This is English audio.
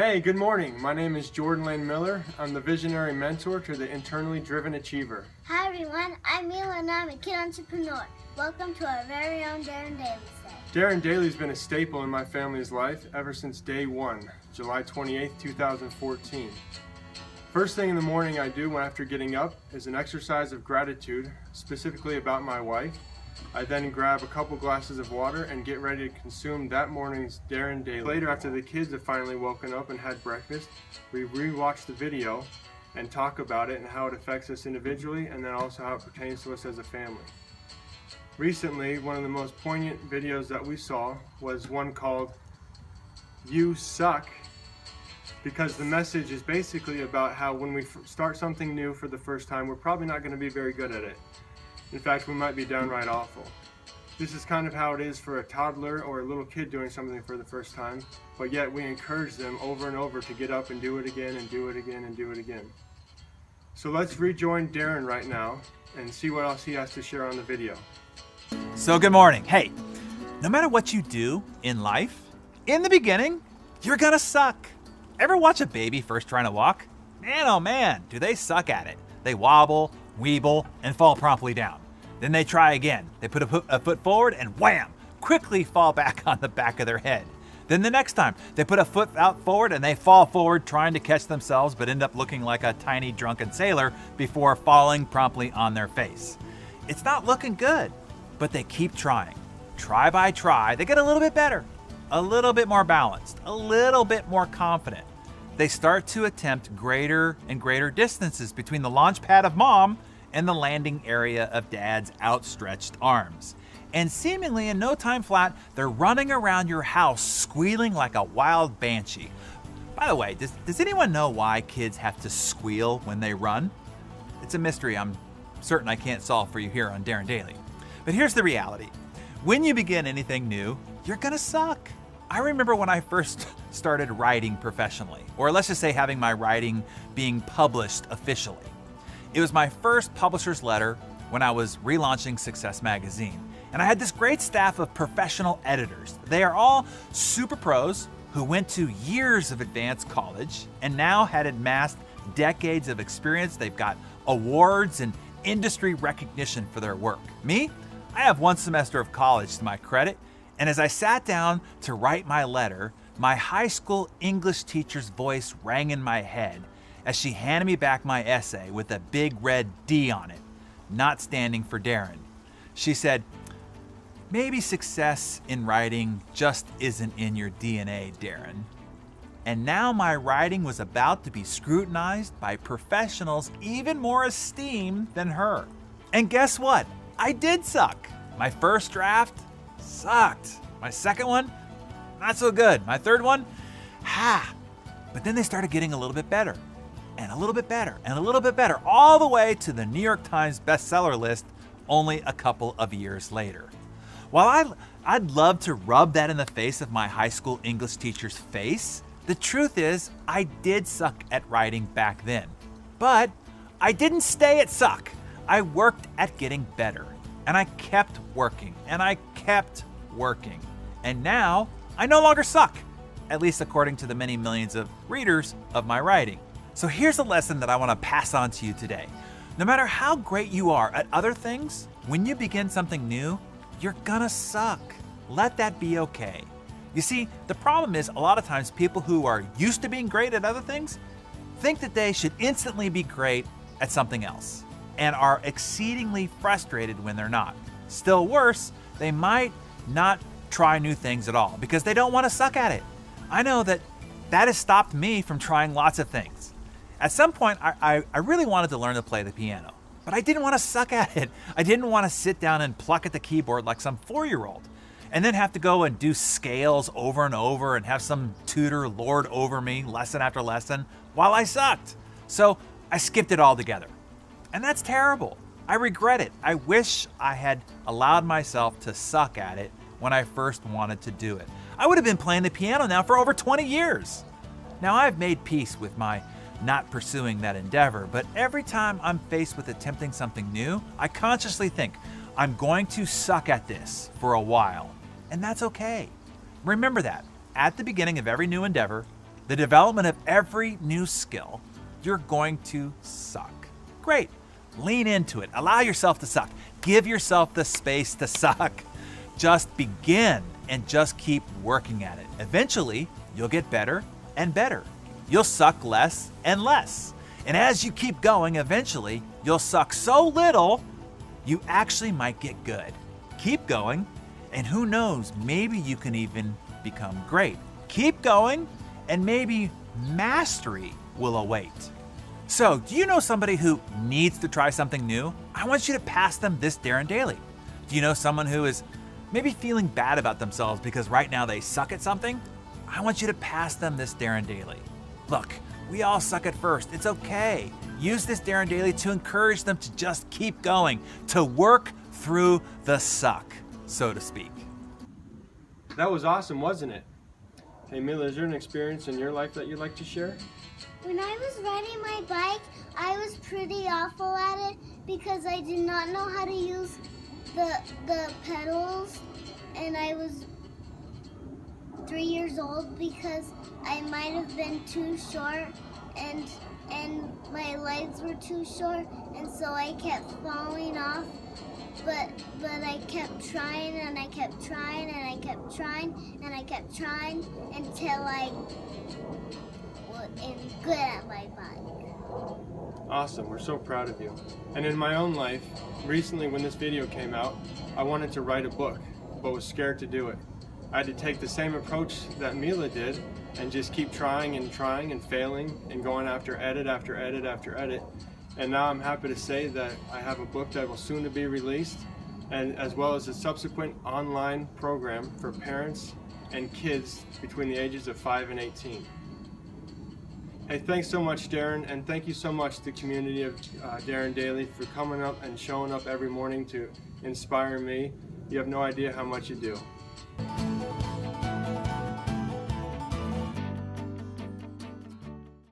Hey, good morning. My name is Jordan Lane Miller. I'm the visionary mentor to the internally driven achiever. Hi everyone, I'm Mila and I'm a kid entrepreneur. Welcome to our very own DarrenDaily set. DarrenDaily has been a staple in my family's life ever since day one, July 28, 2014. First thing in the morning I do after getting up is an exercise of gratitude, specifically about my wife. I then grab a couple glasses of water and get ready to consume that morning's DarrenDaily. Later, after the kids have finally woken up and had breakfast, we re-watch the video and talk about it and how it affects us individually, and then also how it pertains to us as a family. Recently, one of the most poignant videos that we saw was one called "You Suck," because the message is basically about how when we start something new for the first time, we're probably not going to be very good at it. In fact, we might be downright awful. This is kind of how it is for a toddler or a little kid doing something for the first time, but yet we encourage them over and over to get up and do it again and do it again and do it again. So let's rejoin Darren right now and see what else he has to share on the video. So good morning. Hey, no matter what you do in life, in the beginning, you're gonna suck. Ever watch a baby first trying to walk? Man, oh man, do they suck at it. They wobble, weeble, and fall promptly down. Then they try again. They put a foot forward and wham, quickly fall back on the back of their head. Then the next time, they put a foot out forward and they fall forward trying to catch themselves but end up looking like a tiny drunken sailor before falling promptly on their face. It's not looking good, but they keep trying. Try by try, they get a little bit better, a little bit more balanced, a little bit more confident. They start to attempt greater and greater distances between the launch pad of mom and the landing area of dad's outstretched arms. And seemingly in no time flat, they're running around your house squealing like a wild banshee. By the way, does anyone know why kids have to squeal when they run? It's a mystery I'm certain I can't solve for you here on DarrenDaily. But here's the reality. When you begin anything new, you're gonna suck. I remember when I first started writing professionally, or let's just say having my writing being published officially. It was my first publisher's letter when I was relaunching Success Magazine. And I had this great staff of professional editors. They are all super pros who went to years of advanced college and now had amassed decades of experience. They've got awards and industry recognition for their work. Me, I have one semester of college to my credit. And as I sat down to write my letter, my high school English teacher's voice rang in my head as she handed me back my essay with a big red D on it, not standing for Darren. She said, "Maybe success in writing just isn't in your DNA, Darren." And now my writing was about to be scrutinized by professionals even more esteemed than her. And guess what? I did suck. My first draft sucked. My second one, not so good. My third one, But then they started getting a little bit better, and a little bit better, and a little bit better, all the way to the New York Times bestseller list only a couple of years later. While I'd love to rub that in the face of my high school English teacher's face, the truth is I did suck at writing back then. But I didn't stay at suck. I worked at getting better. And I kept working, and I kept working. And now, I no longer suck, at least according to the many millions of readers of my writing. So here's a lesson that I want to pass on to you today. No matter how great you are at other things, when you begin something new, you're gonna suck. Let that be okay. You see, the problem is a lot of times people who are used to being great at other things think that they should instantly be great at something else, and are exceedingly frustrated when they're not. Still worse, they might not try new things at all because they don't want to suck at it. I know that has stopped me from trying lots of things. At some point, I really wanted to learn to play the piano, but I didn't want to suck at it. I didn't want to sit down and pluck at the keyboard like some 4-year-old and then have to go and do scales over and over and have some tutor lord over me lesson after lesson while I sucked. So I skipped it altogether. And that's terrible. I regret it. I wish I had allowed myself to suck at it when I first wanted to do it. I would have been playing the piano now for over 20 years. Now I've made peace with my not pursuing that endeavor, but every time I'm faced with attempting something new, I consciously think, I'm going to suck at this for a while, and that's okay. Remember that. At the beginning of every new endeavor, the development of every new skill, you're going to suck. Great. Lean into it. Allow yourself to suck. Give yourself the space to suck. Just begin and just keep working at it. Eventually, you'll get better and better. You'll suck less and less. And as you keep going, eventually, you'll suck so little, you actually might get good. Keep going, and who knows, maybe you can even become great. Keep going, and maybe mastery will await. So, do you know somebody who needs to try something new? I want you to pass them this DarrenDaily. Do you know someone who is maybe feeling bad about themselves because right now they suck at something? I want you to pass them this DarrenDaily. Look, we all suck at first. It's okay. Use this DarrenDaily to encourage them to just keep going, to work through the suck, so to speak. That was awesome, wasn't it? Hey Mila, is there an experience in your life that you'd like to share? When I was riding my bike, I was pretty awful at it because I did not know how to use the pedals, and I was 3 years old because I might have been too short and my legs were too short, and so I kept falling off. But I kept trying and I kept trying and I kept trying and I kept trying until I was good at my bike. Awesome, we're so proud of you. And in my own life, recently when this video came out, I wanted to write a book, but was scared to do it. I had to take the same approach that Mila did and just keep trying and failing and going after edit after edit after edit. And now I'm happy to say that I have a book that will soon to be released, and as well as a subsequent online program for parents and kids between the ages of 5 and 18. Hey, thanks so much, Darren, and thank you so much to the community of DarrenDaily for coming up and showing up every morning to inspire me. You have no idea how much you do.